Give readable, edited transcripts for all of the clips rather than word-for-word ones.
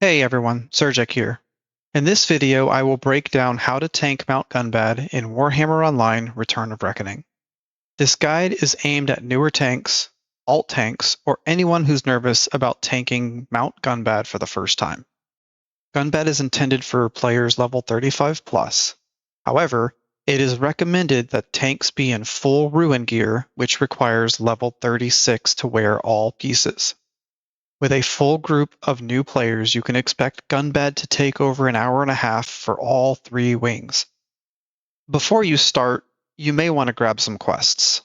Hey everyone, Surgic here. In this video I will break down how to tank Mount Gunbad in Warhammer Online Return of Reckoning. This guide is aimed at newer tanks, alt tanks, or anyone who's nervous about tanking Mount Gunbad for the first time. Gunbad is intended for players level 35 plus. However, it is recommended that tanks be in full ruin gear, which requires level 36 to wear all pieces. With a full group of new players, you can expect Gunbad to take over an hour and a half for all 3 wings. Before you start, you may want to grab some quests.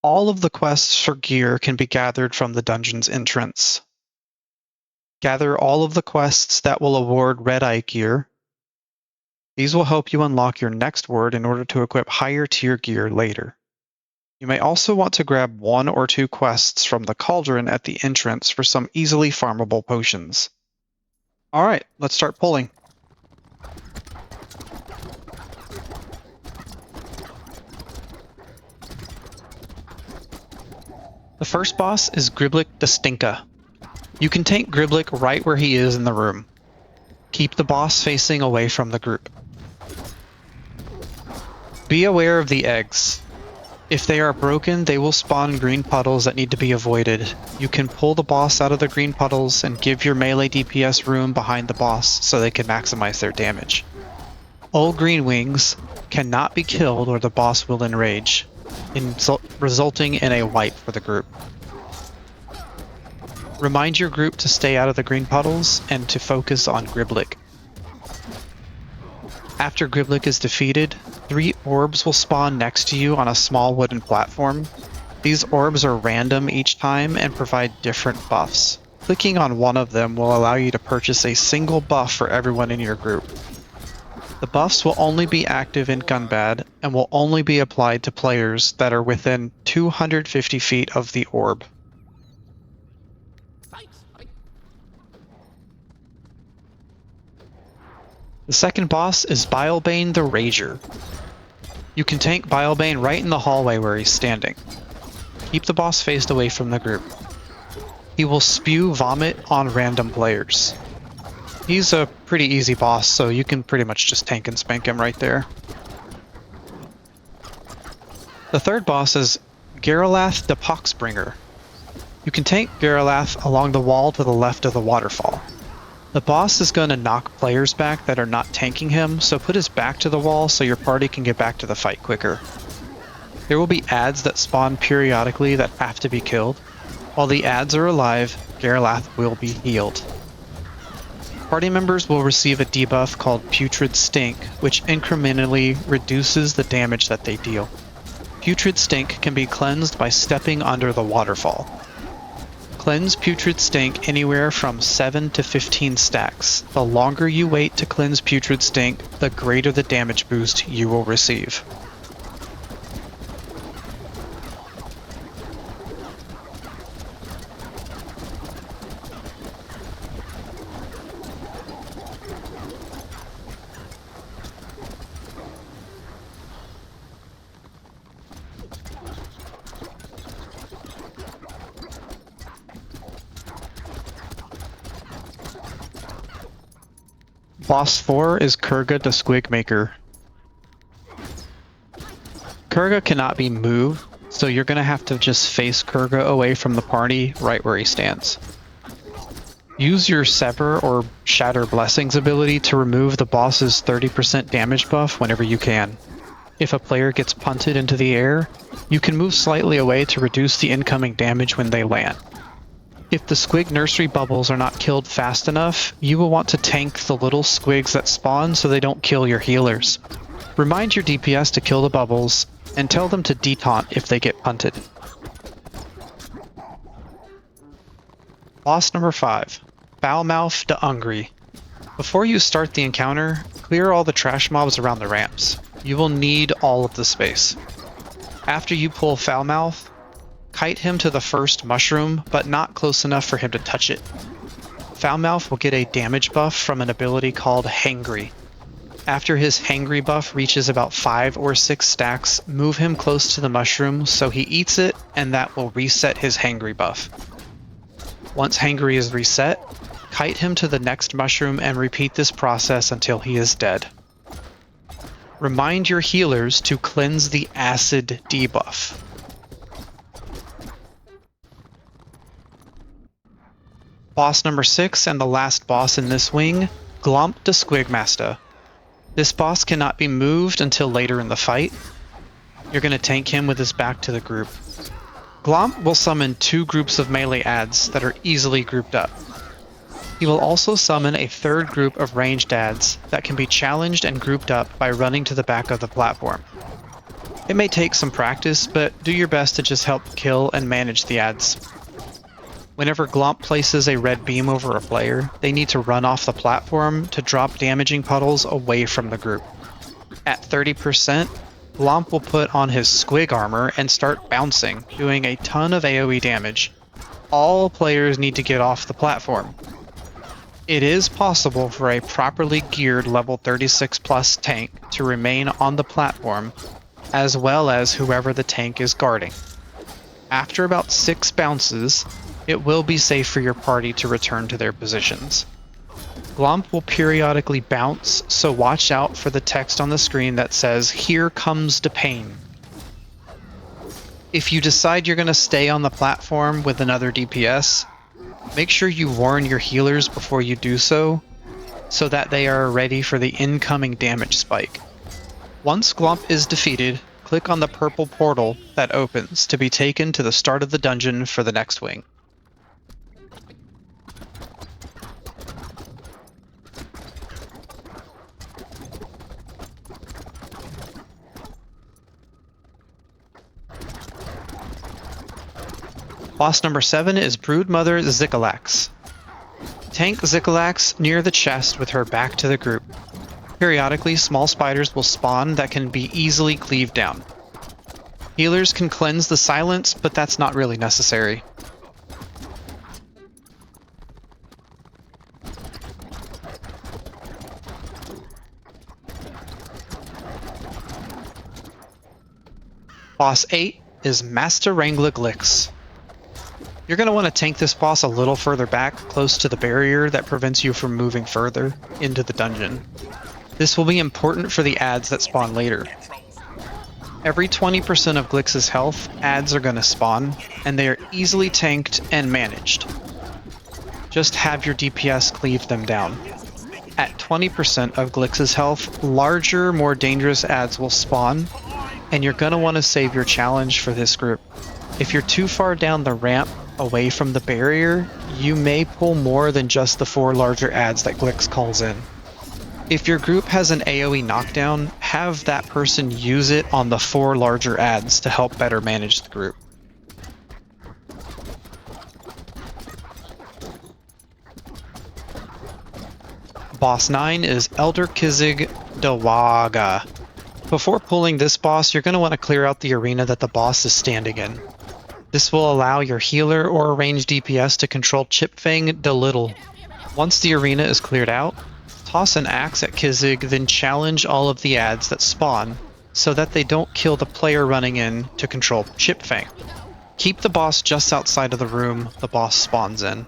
All of the quests for gear can be gathered from the dungeon's entrance. Gather all of the quests that will award Redeye gear. These will help you unlock your next word in order to equip higher tier gear later. You may also want to grab 1 or 2 quests from the cauldron at the entrance for some easily farmable potions. Alright, let's start pulling. The first boss is Griblik da Stinka. You can tank Griblik right where he is in the room. Keep the boss facing away from the group. Be aware of the eggs. If they are broken, they will spawn green puddles that need to be avoided. You can pull the boss out of the green puddles and give your melee DPS room behind the boss so they can maximize their damage. All green wings cannot be killed or the boss will enrage, resulting in a wipe for the group. Remind your group to stay out of the green puddles and to focus on Griblik. After Griblik is defeated, 3 orbs will spawn next to you on a small wooden platform. These orbs are random each time and provide different buffs. Clicking on one of them will allow you to purchase a single buff for everyone in your group. The buffs will only be active in Gunbad and will only be applied to players that are within 250 feet of the orb. The second boss is Bilebane the Rager. You can tank Bilebane right in the hallway where he's standing. Keep the boss faced away from the group. He will spew vomit on random players. He's a pretty easy boss, so you can pretty much just tank and spank him right there. The third boss is Garrolath the Poxbearer. You can tank Garrolath along the wall to the left of the waterfall. The boss is going to knock players back that are not tanking him, so put his back to the wall so your party can get back to the fight quicker. There will be adds that spawn periodically that have to be killed. While the adds are alive, Garrolath will be healed. Party members will receive a debuff called Putrid Stink, which incrementally reduces the damage that they deal. Putrid Stink can be cleansed by stepping under the waterfall. Cleanse Putrid Stink anywhere from 7 to 15 stacks. The longer you wait to cleanse Putrid Stink, the greater the damage boost you will receive. Boss 4 is Kurga da Squig-Maker. Kurga cannot be moved, so you're going to have to just face Kurga away from the party right where he stands. Use your Sever or Shatter Blessings ability to remove the boss's 30% damage buff whenever you can. If a player gets punted into the air, you can move slightly away to reduce the incoming damage when they land. If the squig nursery bubbles are not killed fast enough, you will want to tank the little squigs that spawn so they don't kill your healers. Remind your DPS to kill the bubbles, and tell them to detaunt if they get punted. Boss number 5, Mouf the Ungry. Before you start the encounter, clear all the trash mobs around the ramps. You will need all of the space. After you pull Mouf, kite him to the first mushroom, but not close enough for him to touch it. Mouf will get a damage buff from an ability called Hangry. After his Hangry buff reaches about 5 or 6 stacks, move him close to the mushroom so he eats it, and that will reset his Hangry buff. Once Hangry is reset, kite him to the next mushroom and repeat this process until he is dead. Remind your healers to cleanse the acid debuff. Boss number 6 and the last boss in this wing, Griblik da Squig-Maker. This boss cannot be moved until later in the fight. You're going to tank him with his back to the group. Glomp will summon 2 groups of melee adds that are easily grouped up. He will also summon a 3rd group of ranged adds that can be challenged and grouped up by running to the back of the platform. It may take some practice, but do your best to just help kill and manage the adds. Whenever Glomp places a red beam over a player, they need to run off the platform to drop damaging puddles away from the group. At 30%, Glomp will put on his squig armor and start bouncing, doing a ton of AoE damage. All players need to get off the platform. It is possible for a properly geared level 36 plus tank to remain on the platform, as well as whoever the tank is guarding. After about 6 bounces, it will be safe for your party to return to their positions. Glomp will periodically bounce, so watch out for the text on the screen that says, "Here comes the pain." If you decide you're going to stay on the platform with another DPS, make sure you warn your healers before you do so that they are ready for the incoming damage spike. Once Glomp is defeated, click on the purple portal that opens to be taken to the start of the dungeon for the next wing. Boss number 7 is Broodmother Szikalax. Tank Szikalax near the chest with her back to the group. Periodically, small spiders will spawn that can be easily cleaved down. Healers can cleanse the silence, but that's not really necessary. Boss 8 is Masta Wrangla Glix. You're going to want to tank this boss a little further back, close to the barrier that prevents you from moving further into the dungeon. This will be important for the adds that spawn later. Every 20% of Glix's health, adds are going to spawn, and they are easily tanked and managed. Just have your DPS cleave them down. At 20% of Glix's health, larger, more dangerous adds will spawn, and you're going to want to save your challenge for this group. If you're too far down the ramp away from the barrier, you may pull more than just the 4 larger adds that Glix calls in. If your group has an AoE knockdown, have that person use it on the 4 larger adds to help better manage the group. Boss 9 is Elder Kizzig da Waaagha. Before pulling this boss, you're going to want to clear out the arena that the boss is standing in. This will allow your healer or ranged DPS to control Chipfang da Little. Once the arena is cleared out, toss an axe at Kizzig, then challenge all of the adds that spawn, so that they don't kill the player running in to control Chipfang. Keep the boss just outside of the room the boss spawns in.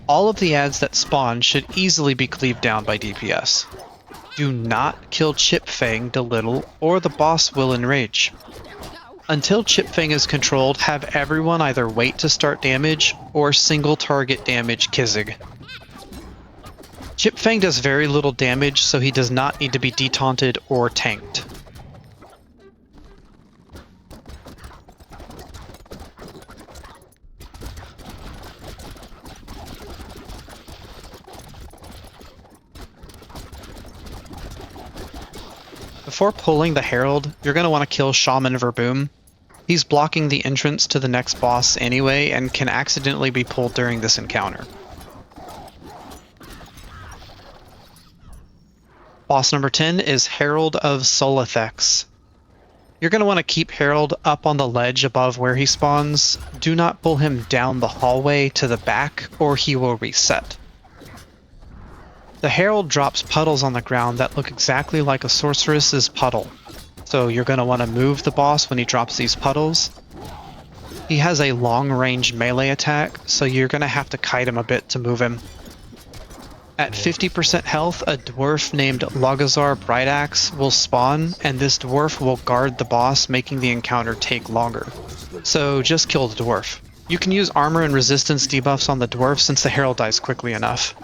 All of the adds that spawn should easily be cleaved down by DPS. Do not kill Chipfang da Little, or the boss will enrage. Until Chipfang is controlled, have everyone either wait to start damage or single target damage Kizzig. Chipfang does very little damage, so he does not need to be detaunted or tanked. Before pulling the Herald, you're going to want to kill Shaman Verboom. He's blocking the entrance to the next boss anyway and can accidentally be pulled during this encounter. Boss number 10 is Herald of Solithex. You're going to want to keep Herald up on the ledge above where he spawns. Do not pull him down the hallway to the back or he will reset. The Herald drops puddles on the ground that look exactly like a sorceress's puddle. So you're going to want to move the boss when he drops these puddles. He has a long-range melee attack, so you're going to have to kite him a bit to move him. At 50% health, a dwarf named Logazar Brightaxe will spawn, and this dwarf will guard the boss, making the encounter take longer. So just kill the dwarf. You can use armor and resistance debuffs on the dwarf since the Herald dies quickly enough.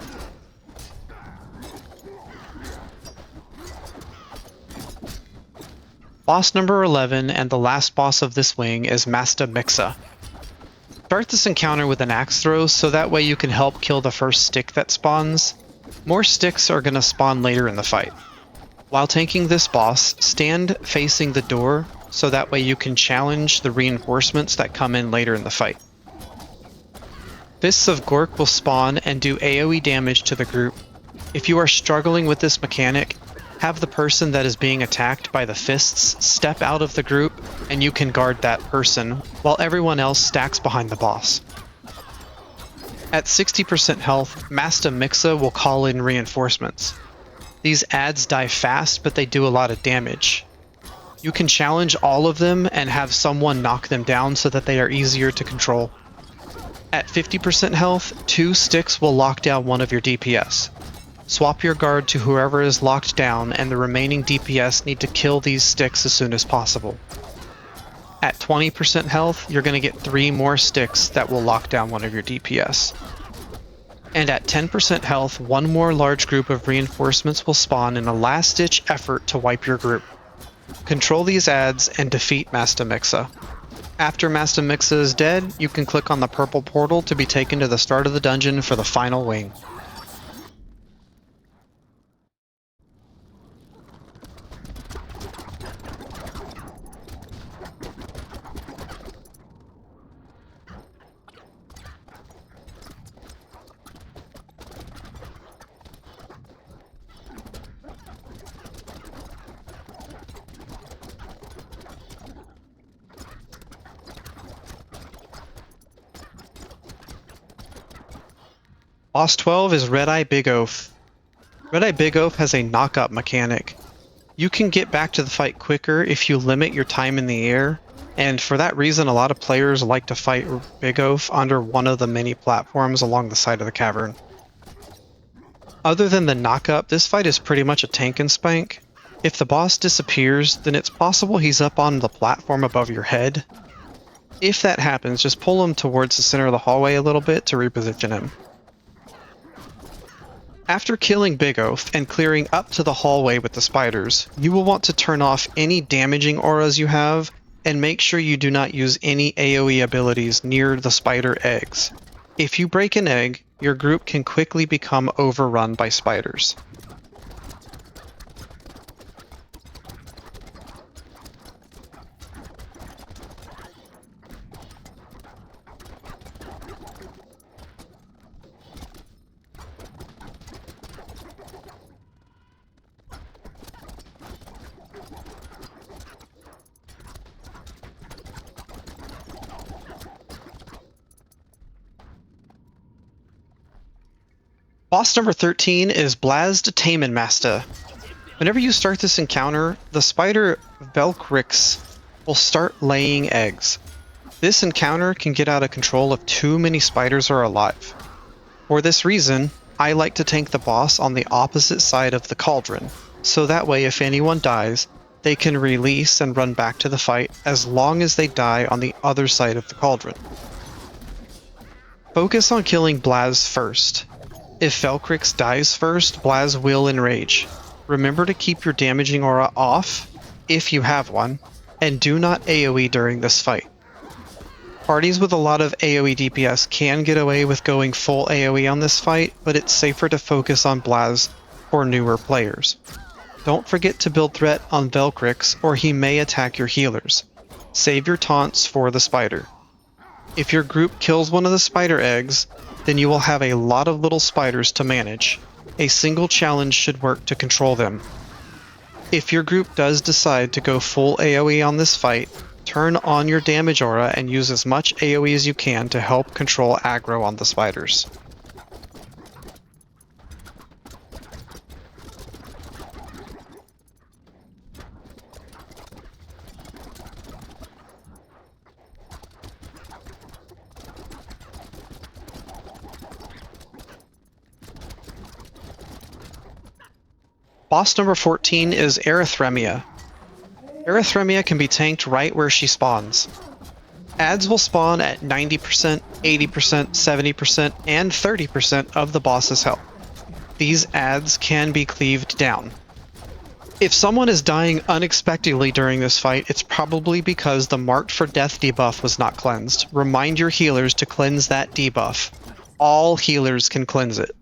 Boss number 11 and the last boss of this wing is Masta Mixa. Start this encounter with an axe throw so that way you can help kill the first stick that spawns. More sticks are going to spawn later in the fight. While tanking this boss, stand facing the door so that way you can challenge the reinforcements that come in later in the fight. Fists of Gork will spawn and do AoE damage to the group. If you are struggling with this mechanic, have the person that is being attacked by the fists step out of the group and you can guard that person while everyone else stacks behind the boss. At 60% health, Masta Mixa will call in reinforcements. These adds die fast, but they do a lot of damage. You can challenge all of them and have someone knock them down so that they are easier to control. At 50% health, 2 sticks will lock down one of your DPS. Swap your guard to whoever is locked down, and the remaining DPS need to kill these sticks as soon as possible. At 20% health, you're going to get 3 more sticks that will lock down one of your DPS. And at 10% health, 1 more large group of reinforcements will spawn in a last-ditch effort to wipe your group. Control these adds and defeat Masta Mixa. After Masta Mixa is dead, you can click on the purple portal to be taken to the start of the dungeon for the final wing. Boss 12 is Redeye Big Oaf. Redeye Big Oaf has a knock-up mechanic. You can get back to the fight quicker if you limit your time in the air, and for that reason a lot of players like to fight Big Oaf under one of the many platforms along the side of the cavern. Other than the knock-up, this fight is pretty much a tank and spank. If the boss disappears, then it's possible he's up on the platform above your head. If that happens, just pull him towards the center of the hallway a little bit to reposition him. After killing Big Oaf and clearing up to the hallway with the spiders, you will want to turn off any damaging auras you have and make sure you do not use any AoE abilities near the spider eggs. If you break an egg, your group can quickly become overrun by spiders. Boss number 13 is Blaz the Tamin Masta. Whenever you start this encounter, the spider Velcrix will start laying eggs. This encounter can get out of control if too many spiders are alive. For this reason, I like to tank the boss on the opposite side of the cauldron, so that way if anyone dies, they can release and run back to the fight as long as they die on the other side of the cauldron. Focus on killing Blaz first. If Velcrix dies first, Blaz will enrage. Remember to keep your damaging aura off, if you have one, and do not AoE during this fight. Parties with a lot of AoE DPS can get away with going full AoE on this fight, but it's safer to focus on Blaz for newer players. Don't forget to build threat on Velcrix or he may attack your healers. Save your taunts for the spider. If your group kills one of the spider eggs, then you will have a lot of little spiders to manage. A single challenge should work to control them. If your group does decide to go full AoE on this fight, turn on your damage aura and use as much AoE as you can to help control aggro on the spiders. Boss number 14 is Arathremia. Arathremia can be tanked right where she spawns. Adds will spawn at 90%, 80%, 70%, and 30% of the boss's health. These adds can be cleaved down. If someone is dying unexpectedly during this fight, it's probably because the Marked for Death debuff was not cleansed. Remind your healers to cleanse that debuff. All healers can cleanse it.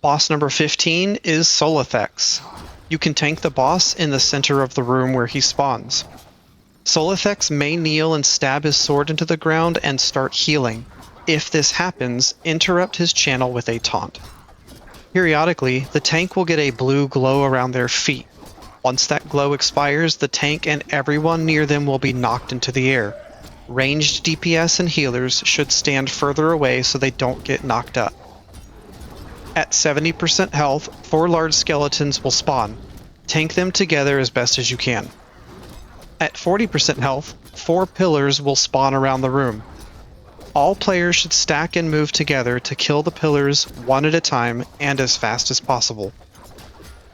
Boss number 15 is Solithex. You can tank the boss in the center of the room where he spawns. Solithex may kneel and stab his sword into the ground and start healing. If this happens, interrupt his channel with a taunt. Periodically, the tank will get a blue glow around their feet. Once that glow expires, the tank and everyone near them will be knocked into the air. Ranged DPS and healers should stand further away so they don't get knocked up. At 70% health, 4 large skeletons will spawn. Tank them together as best as you can. At 40% health, 4 pillars will spawn around the room. All players should stack and move together to kill the pillars one at a time and as fast as possible.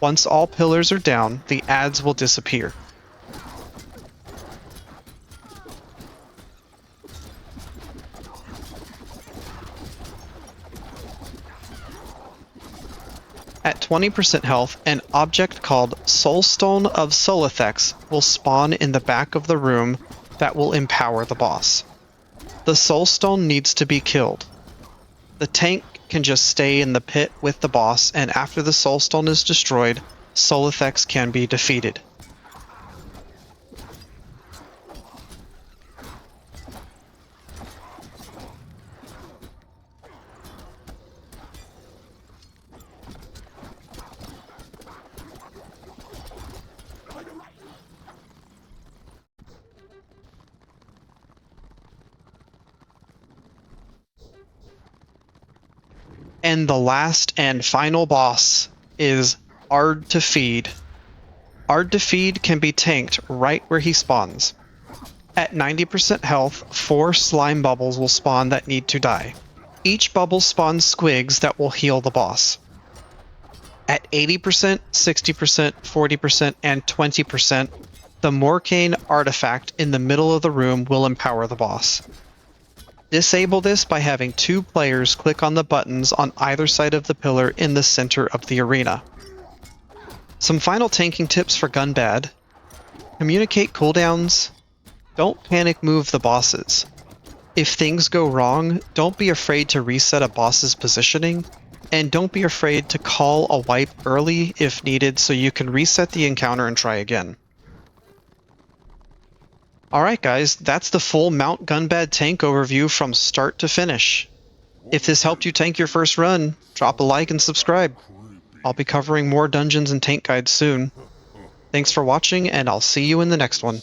Once all pillars are down, the adds will disappear. At 20% health, an object called Soulstone of Solithex will spawn in the back of the room that will empower the boss. The Soulstone needs to be killed. The tank can just stay in the pit with the boss, and after the Soulstone is destroyed, Solithex can be defeated. And the last and final boss is Ard to Feed. Ard to Feed can be tanked right where he spawns. At 90% health, 4 slime bubbles will spawn that need to die. Each bubble spawns squigs that will heal the boss. At 80%, 60%, 40%, and 20%, the Morcane artifact in the middle of the room will empower the boss. Disable this by having 2 players click on the buttons on either side of the pillar in the center of the arena. Some final tanking tips for Gunbad. Communicate cooldowns. Don't panic move the bosses. If things go wrong, don't be afraid to reset a boss's positioning, and don't be afraid to call a wipe early if needed so you can reset the encounter and try again. Alright guys, that's the full Mount Gunbad tank overview from start to finish. If this helped you tank your first run, drop a like and subscribe. I'll be covering more dungeons and tank guides soon. Thanks for watching, and I'll see you in the next one.